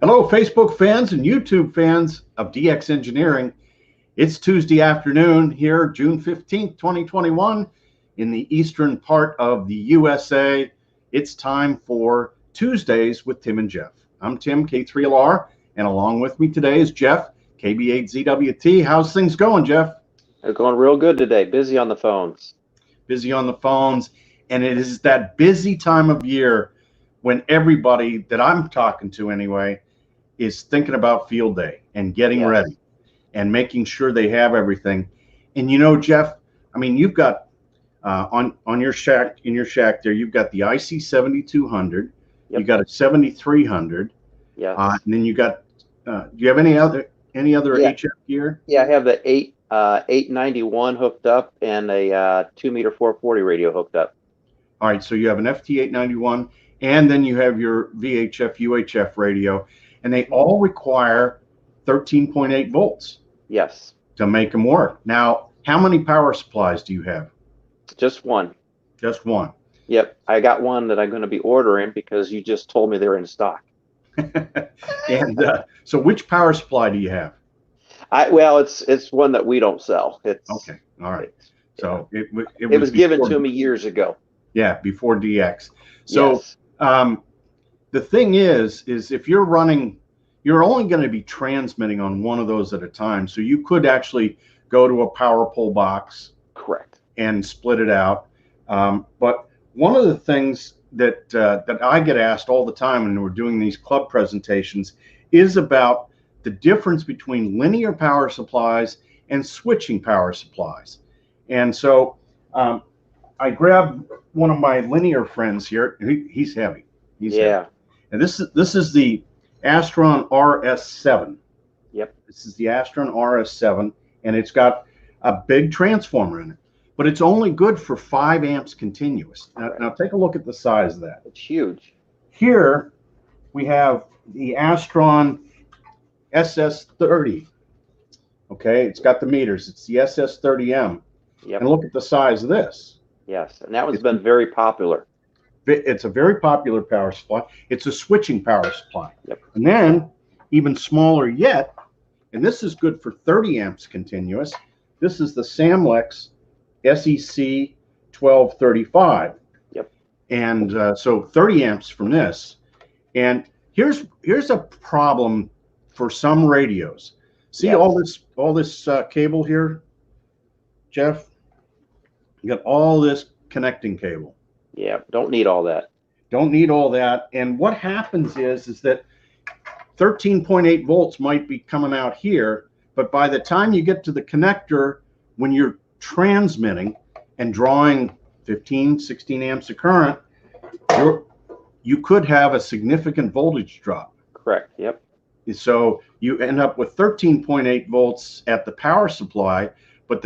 Hello, Facebook fans and YouTube fans of DX Engineering. It's Tuesday afternoon here, June 15th, 2021, in the eastern part of the USA. It's time for Tuesdays with Tim and Jeff. I'm Tim, K3LR, and along with me today is Jeff, KB8ZWT. How's things going, Jeff? They're going real good today. Busy on the phones. Busy on the phones, and it is that busy time of year when everybody that I'm talking to anyway is thinking about field day and getting ready and making sure they have everything. And you know, Jeff, I mean, you've got on your shack, in your shack there, you've got the IC 7200, you've got a 7300, and then you got do you have any other HF gear? Yeah, I have the 891 hooked up and a 2-meter 440 radio hooked up. All right, so you have an FT891 and then you have your VHF UHF radio, and they all require 13.8 volts. Yes. To make them work. Now, how many power supplies do you have? Just one. Just one. Yep. I got one that I'm going to be ordering because you just told me they're in stock. And so which power supply do you have? Well, it's one that we don't sell. It's okay. All right. So it was given to me years ago. Yeah, before DX. So the thing is if you're running, you're only going to be transmitting on one of those at a time. So you could actually go to a power pole box. Correct. And split it out. But one of the things that I get asked all the time when we're doing these club presentations is about the difference between linear power supplies and switching power supplies. And so I grabbed one of my linear friends here. He's heavy. Heavy. And this is the Astron RS7. Yep. This is the Astron RS7, and it's got a big transformer in it, but it's only good for 5 amps continuous. Now take a look at the size of that. It's huge. Here we have the Astron SS30. Okay, it's got the meters. It's the SS30M. Yep. And look at the size of this. Yes, and that one's been very popular. It's a very popular power supply. It's a switching power supply. Yep. And then, even smaller yet, and this is good for 30 amps continuous, this is the Samlex SEC 1235. Yep. And so 30 amps from this. And here's a problem for some radios. See all this cable here, Jeff? You got all this connecting cable. Yeah, don't need all that. Don't need all that. And what happens is that 13.8 volts might be coming out here, but by the time you get to the connector, when you're transmitting and drawing 15, 16 amps of current, you could have a significant voltage drop. Correct. Yep. So you end up with 13.8 volts at the power supply, but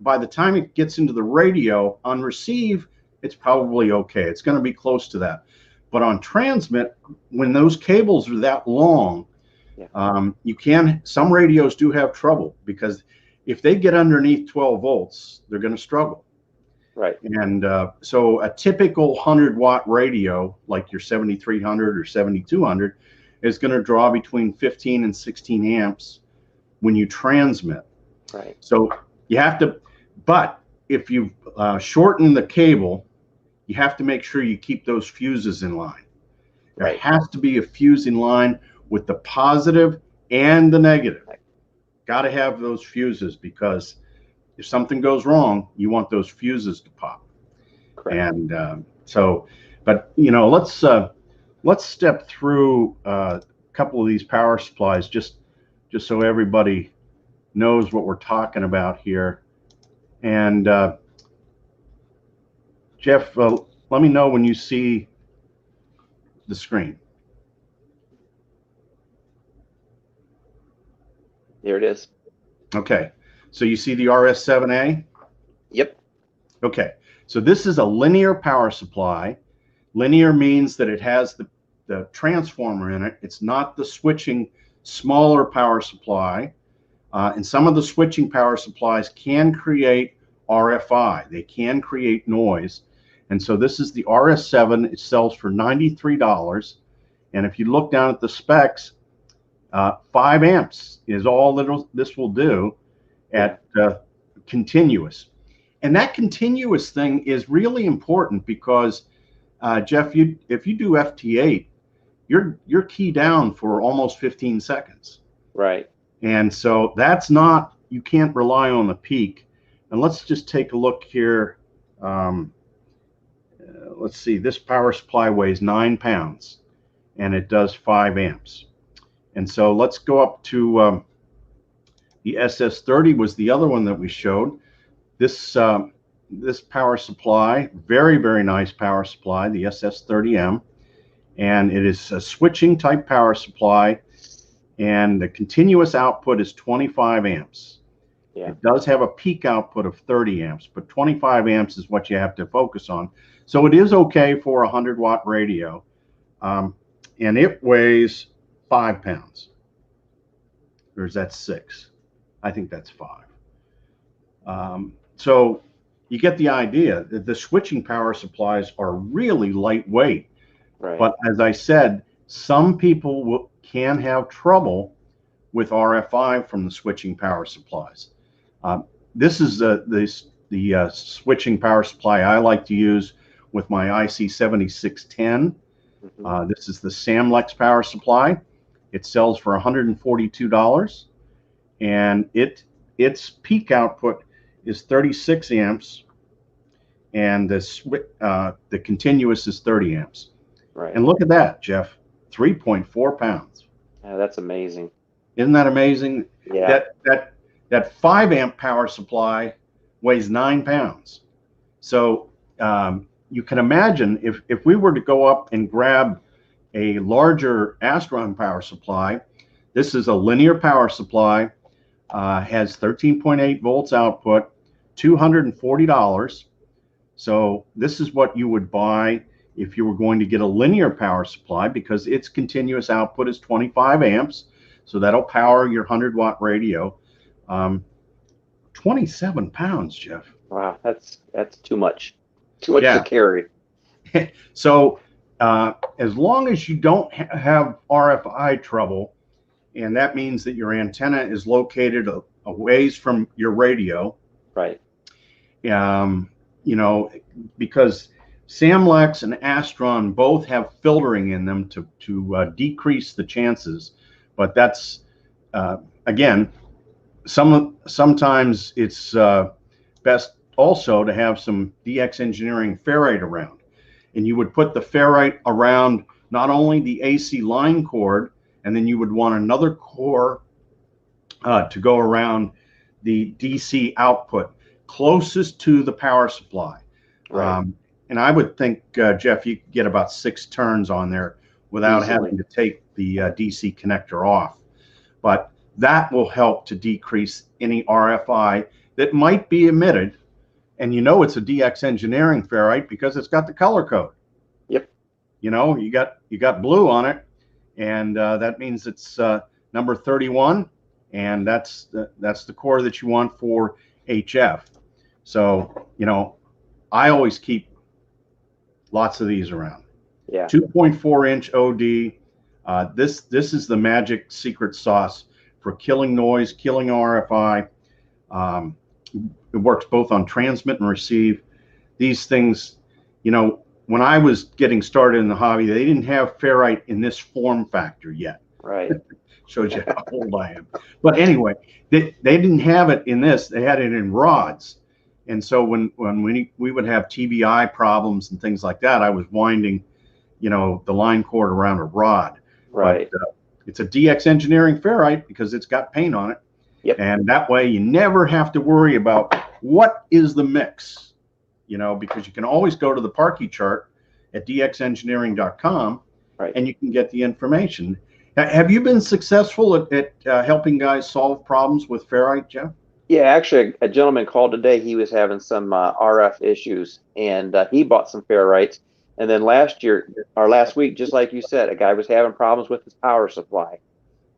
by the time it gets into the radio on receive, it's probably okay. It's going to be close to that. But on transmit, when those cables are that long, some radios do have trouble, because if they get underneath 12 volts, they're going to struggle. Right. And so a typical 100-watt radio, like your 7300 or 7200, is going to draw between 15 and 16 amps when you transmit. Right. So you have to, but if you shorten the cable, you have to make sure you keep those fuses in line. There has to be a fuse in line with the positive and the negative. Got to have those fuses, because if something goes wrong, you want those fuses to pop. Correct. And so, but you know, let's step through a couple of these power supplies just so everybody knows what we're talking about here. And Jeff, let me know when you see the screen. There it is. Okay, so you see the RS7A? Yep. Okay, so this is a linear power supply. Linear means that it has the transformer in it. It's not the switching smaller power supply. And some of the switching power supplies can create RFI. They can create noise. And so this is the RS7. It sells for $93. And if you look down at the specs, 5 amps is all that this will do at continuous. And that continuous thing is really important because, Jeff, if you do FT8, you're key down for almost 15 seconds. Right. And so that's not, you can't rely on the peak. And let's just take a look here. Let's see, this power supply weighs 9 pounds and it does 5 amps. And so let's go up to the SS30 was the other one that we showed. This power supply, very, very nice power supply, the SS30M. And it is a switching type power supply. And the continuous output is 25 amps. Yeah. It does have a peak output of 30 amps, but 25 amps is what you have to focus on. So it is okay for a 100-watt radio. And it weighs 5 pounds. Or is that 6? I think that's 5. So you get the idea that the switching power supplies are really lightweight. Right. But as I said, some people can have trouble with RFI from the switching power supplies. This is the switching power supply I like to use with my IC7610. This is the Samlex power supply. It sells for $142, and its peak output is 36 amps, and the continuous is 30 amps. Right. And look at that, Jeff, 3.4 pounds. Yeah, that's amazing. Isn't that amazing? Yeah. That 5 amp power supply weighs 9 pounds. So you can imagine if we were to go up and grab a larger Astron power supply, this is a linear power supply, has 13.8 volts output, $240. So this is what you would buy if you were going to get a linear power supply, because its continuous output is 25 amps. So that'll power your 100-watt radio. 27 pounds, Jeff. Wow, that's too much. Too much to carry. So as long as you don't have RFI trouble, and that means that your antenna is located a ways from your radio. Right. You know, because Samlex and Astron both have filtering in them to decrease the chances, but that's again, sometimes it's best also to have some DX Engineering ferrite around, and you would put the ferrite around not only the AC line cord, and then you would want another core to go around the DC output closest to the power supply. Right. And I would think, Jeff, you could get about 6 turns on there without having to take the DC connector off. But that will help to decrease any RFI that might be emitted. And you know it's a DX Engineering ferrite because it's got the color code. Yep. You know, you got blue on it, and that means it's number 31, and that's the core that you want for HF. So, you know, I always keep lots of these around. Yeah. 2.4-inch OD. This is the magic secret sauce for killing noise, killing RFI. It works both on transmit and receive. These things, you know, when I was getting started in the hobby, they didn't have ferrite in this form factor yet. Right. Shows you how old I am. But anyway, they didn't have it in this. They had it in rods. And so when we would have TBI problems and things like that, I was winding, you know, the line cord around a rod. Right. But, it's a DX Engineering ferrite because it's got paint on it. Yep. And that way you never have to worry about what is the mix, you know, because you can always go to the Parkey chart at dxengineering.com, right, and you can get the information. Have you been successful at helping guys solve problems with ferrite, Jeff? Yeah, actually, a gentleman called today. He was having some RF issues, and he bought some ferrites. And then last week, just like you said, a guy was having problems with his power supply,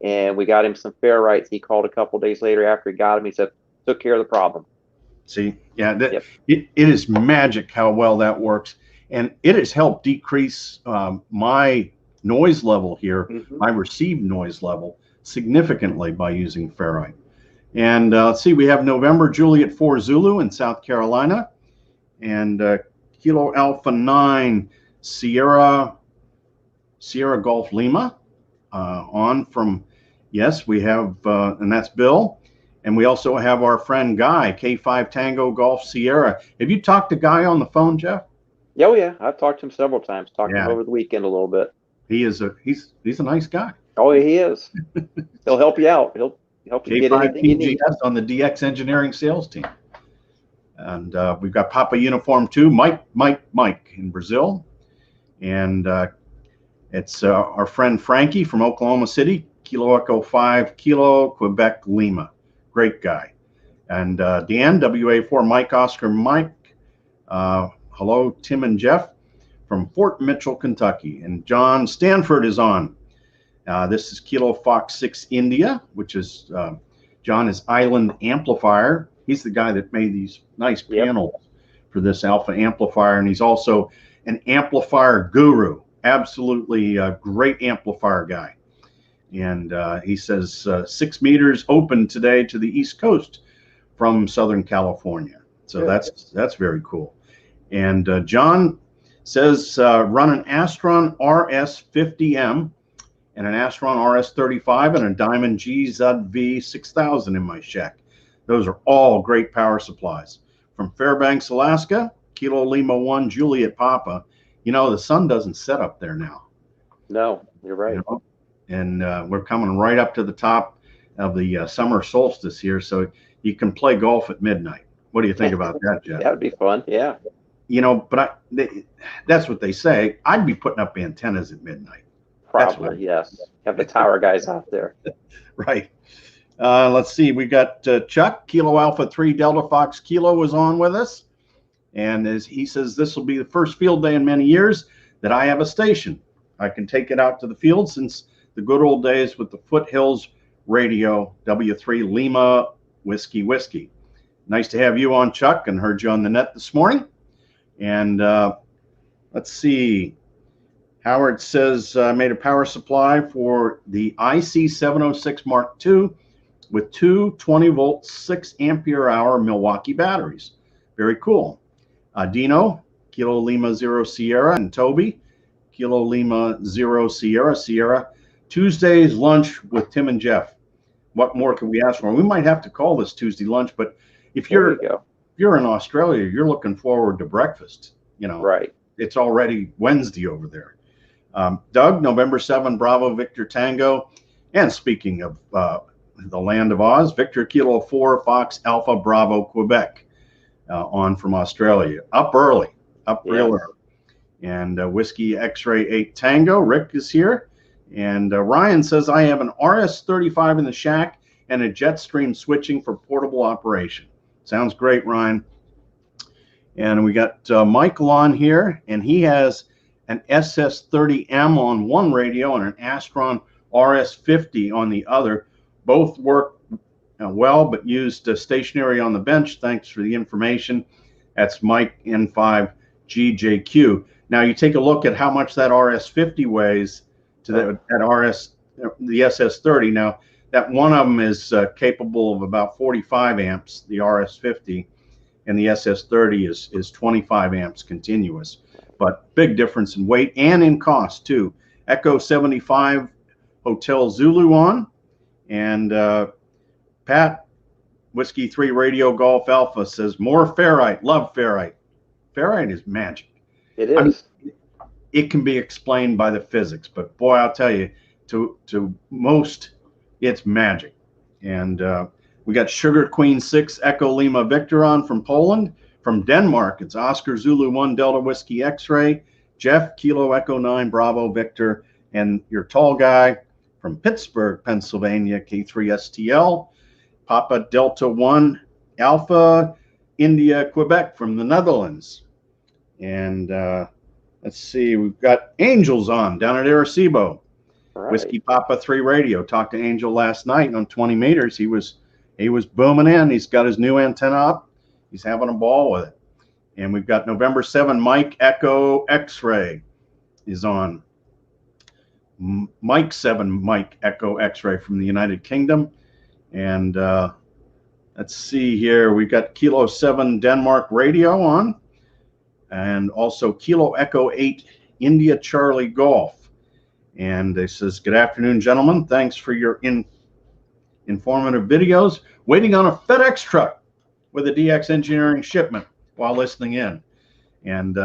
and we got him some ferrites. He called a couple of days later after he got them. He said, took care of the problem. See, yeah, it is magic how well that works. And it has helped decrease my noise level here, my received noise level, significantly by using ferrite. And let's see, we have November Juliet 4 Zulu in South Carolina, and Kilo Alpha 9 Sierra Golf Lima on from, yes, we have, and that's Bill. And we also have our friend Guy, K5 Tango Golf Sierra. Have you talked to Guy on the phone, Jeff? Oh yeah, I've talked to him several times. Talked to him over the weekend a little bit. He's a nice guy. Oh, he is. He'll help you out. He'll help you get anything you need. K5 on the DX Engineering sales team. And we've got Papa Uniform 2, Mike in Brazil. And it's our friend Frankie from Oklahoma City, Kilo Echo 5 Kilo Quebec Lima. Great guy. And Dan, WA4 Mike Oscar Mike. Hello, Tim and Jeff from Fort Mitchell, Kentucky. And John Stanford is on. This is Kilo Fox 6 India, which is John is Island Amplifier. He's the guy that made these nice panels for this Alpha amplifier. And he's also an amplifier guru. Absolutely great amplifier guy. And he says 6 meters open today to the East Coast from Southern California. So that's very cool. And John says run an Astron RS50M and an Astron RS35 and a Diamond GZV 6000 in my shack. Those are all great power supplies. From Fairbanks, Alaska, Kilo Lima 1 Juliet Papa. You know, the sun doesn't set up there now. No, you're right. You know? And we're coming right up to the top of the summer solstice here, so you can play golf at midnight. What do you think about that, Jeff? That would be fun, yeah. You know, but that's what they say. I'd be putting up antennas at midnight. Probably, yes. Have the tower guys out there. Right. Let's see. We got Chuck, Kilo Alpha 3 Delta Fox Kilo is on with us. And as he says, this will be the first field day in many years that I have a station. I can take it out to the field since the good old days with the Foothills Radio, W3 Lima Whiskey. Nice to have you on, Chuck, and heard you on the net this morning. And let's see. Howard says, made a power supply for the IC706 Mark II with two 20-volt, 6-ampere-hour Milwaukee batteries. Very cool. Dino, Kilo Lima 0 Sierra, and Toby, Kilo Lima 0 Sierra. Tuesday's lunch with Tim and Jeff. What more can we ask for? We might have to call this Tuesday lunch, but if you're in Australia, you're looking forward to breakfast. You know, right? It's already Wednesday over there. Doug, November 7 Bravo Victor Tango, and speaking of the land of Oz, Victor Kilo 4 Fox Alpha Bravo Quebec on from Australia. Up real early. And Whiskey X-Ray 8 Tango. Rick is here. And Ryan says, I have an RS35 in the shack and a Jetstream switching for portable operation. Sounds great, Ryan. And we got Michael on here, and he has an SS30M on one radio and an Astron RS50 on the other. Both work well, but used stationary on the bench. Thanks for the information. That's Mike N5 GJQ. Now you take a look at how much that RS50 weighs to the SS30. Now that one of them is capable of about 45 amps, the RS50, and the SS30 is 25 amps continuous. But big difference in weight and in cost too. Echo 75 Hotel Zulu on, and Pat Whiskey 3 Radio Golf Alpha says more ferrite. Love ferrite. Ferrite is magic. It is. I mean, it can be explained by the physics, but boy, I'll tell you, to most, it's magic. And we got Sugar Queen 6 Echo Lima Victor on from Poland. From Denmark, it's Oscar Zulu 1 Delta Whiskey X-Ray, Jeff Kilo Echo 9 Bravo Victor, and your tall guy from Pittsburgh, Pennsylvania, K3STL, Papa Delta 1 Alpha India Quebec from the Netherlands. And let's see, we've got Angels on down at Arecibo. Right. Whiskey Papa 3 Radio. Talked to Angel last night on 20 meters. He was booming in. He's got his new antenna up. He's having a ball with it. And we've got November 7 Mike Echo X-Ray is on. Mike 7 Mike Echo X-ray from the United Kingdom. And let's see here. We've got Kilo 7 Denmark radio on, and also Kilo Echo 8 India Charlie Golf. And it says, good afternoon, gentlemen. Thanks for your informative videos. Waiting on a FedEx truck with a DX Engineering shipment while listening in. And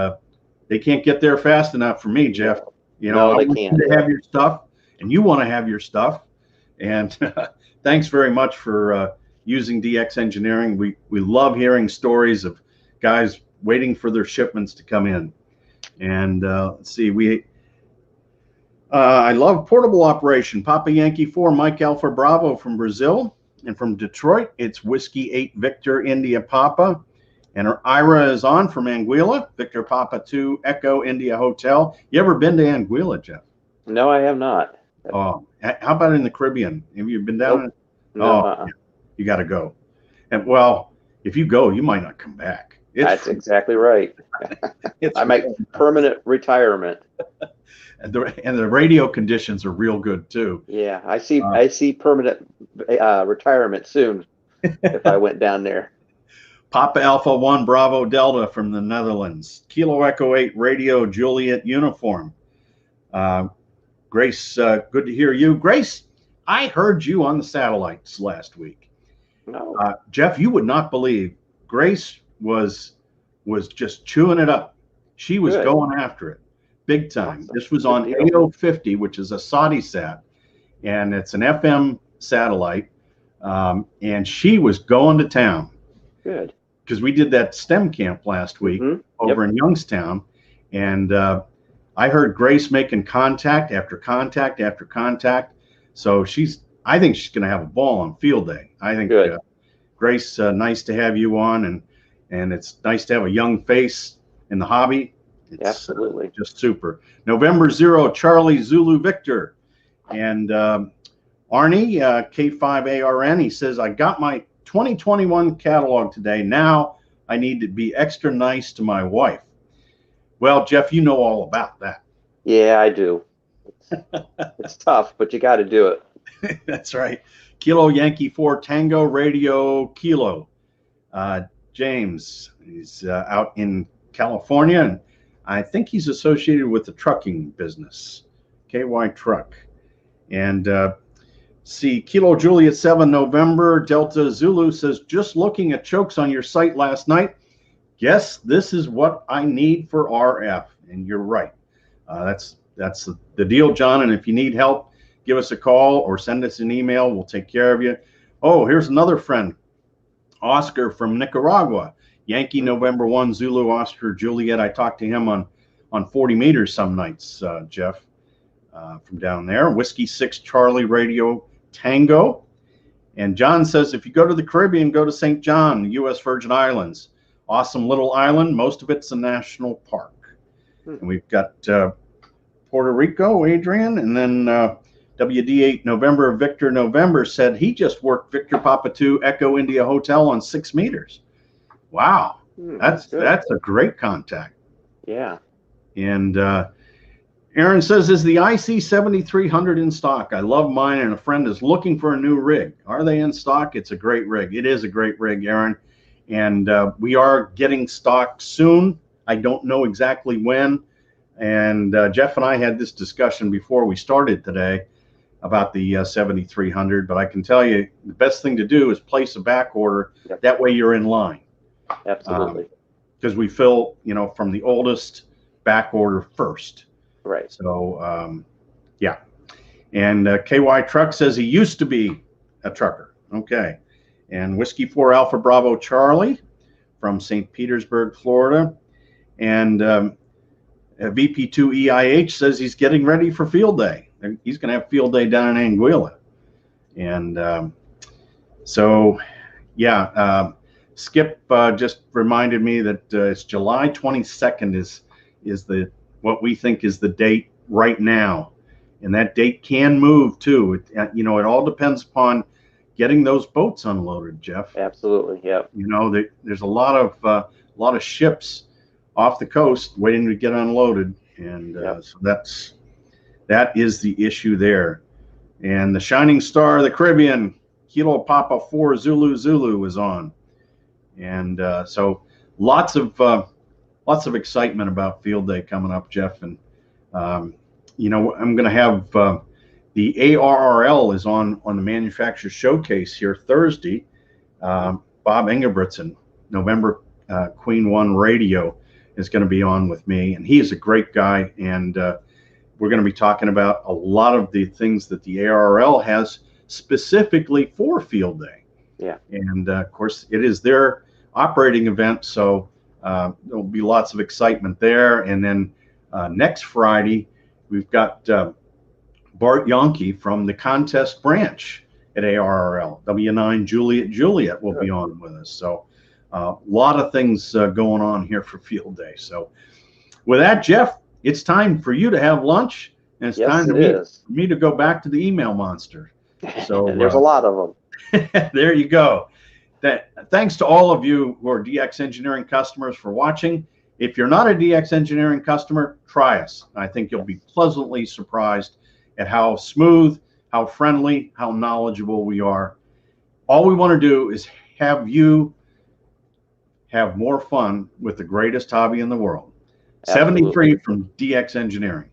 they can't get there fast enough for me, Jeff. You know, no, I they want can't. you to have your stuff, and you want to have your stuff. And thanks very much for using DX Engineering. We love hearing stories of guys waiting for their shipments to come in. And let's see, I love portable operation. Papa Yankee 4 Mike Alpha Bravo from Brazil, and from Detroit it's Whiskey 8 Victor India Papa. And our Ira is on from Anguilla, Victor Papa 2 Echo India Hotel. You ever been to Anguilla, Jeff? No, I have not. Oh, how about in the Caribbean? Have you been down? Nope. No, Oh, you got to go. And well, if you go, you might not come back. that's exactly right. I make permanent retirement. And the radio conditions are real good too. Yeah, I see permanent retirement soon if I went down there. Papa Alpha 1 Bravo Delta from the Netherlands. Kilo Echo 8 Radio Juliet uniform. Grace, good to hear you. Grace, I heard you on the satellites last week. No. Jeff, you would not believe Grace was just chewing it up. She was going after it big time. Awesome. This was on AO 50, which is a Saudi sat, and it's an FM satellite. And she was going to town. Good. Because we did that STEM camp last week over in Youngstown, and I heard Grace making contact after contact after contact. So I think she's going to have a ball on field day. I think Grace, nice to have you on, and it's nice to have a young face in the hobby. It's absolutely just super. November 0 Charlie Zulu Victor, and Arnie K3LR, he says, I got my 2021 catalog today. Now I need to be extra nice to my wife. Well, Jeff, you know all about that. Yeah, I do. It's tough, but you got to do it. That's right. Kilo Yankee 4 Tango Radio Kilo. James, he's out in California, and I think he's associated with the trucking business, KY Truck. And see, Kilo Juliet 7 November Delta Zulu says, just looking at chokes on your site last night, guess this is what I need for RF. And you're right. That's the deal, John. And if you need help, give us a call or send us an email. We'll take care of you. Oh, here's another friend, Oscar from Nicaragua. Yankee November 1 Zulu Oscar Juliet. I talked to him on 40 meters some nights, Jeff, from down there. Whiskey 6 Charlie Radio Tango. And John says, if you go to the Caribbean, go to St. John, U.S. Virgin Islands. Awesome little island. Most of it's a national park. And we've got Puerto Rico, Adrian, and then WD8 November Victor November said he just worked Victor Papa 2 Echo India Hotel on 6 meters. Wow. That's a great contact. Yeah. And Aaron says, is the IC 7300 in stock? I love mine, and a friend is looking for a new rig. Are they in stock? It's a great rig. It is a great rig, Aaron. And we are getting stock soon. I don't know exactly when. And Jeff and I had this discussion before we started today about the 7300. But I can tell you the best thing to do is place a back order. Yep. That way you're in line. Absolutely. Because we fill, from the oldest back order first. Right. So, yeah. And KY Truck says he used to be a trucker. Okay. And Whiskey 4 Alpha Bravo Charlie from St. Petersburg, Florida. And VP2 EIH says he's getting ready for field day. He's going to have field day down in Anguilla. And so, yeah, Skip just reminded me that it's July 22nd is what we think is the date right now. And that date can move too. It all depends upon getting those boats unloaded, Jeff. Absolutely, yeah. There's a lot of ships off the coast waiting to get unloaded, and so That is the issue there. And the Shining Star of the Caribbean, Kilo Papa 4 Zulu Zulu is on. And so lots of excitement about Field Day coming up, Jeff. And you know, I'm going to have the ARRL is on the Manufacturer Showcase here Thursday. Bob Ingebrigtsen, November Queen One Radio, is going to be on with me, and he is a great guy. And we're going to be talking about a lot of the things that the ARRL has specifically for Field Day. Yeah. And of course, it is their operating event, so there'll be lots of excitement there. And then next Friday, we've got Bart Yonke from the contest branch at ARRL. W9 Juliet will be on with us. So a lot of things going on here for Field Day. So with that, Jeff, it's time for you to have lunch, and it's time for me to go back to the email monster. So and there's a lot of them. There you go. Thanks to all of you who are DX Engineering customers for watching. If you're not a DX Engineering customer, try us. I think you'll be pleasantly surprised at how smooth, how friendly, how knowledgeable we are. All we want to do is have you have more fun with the greatest hobby in the world. Absolutely. 73 from DX Engineering.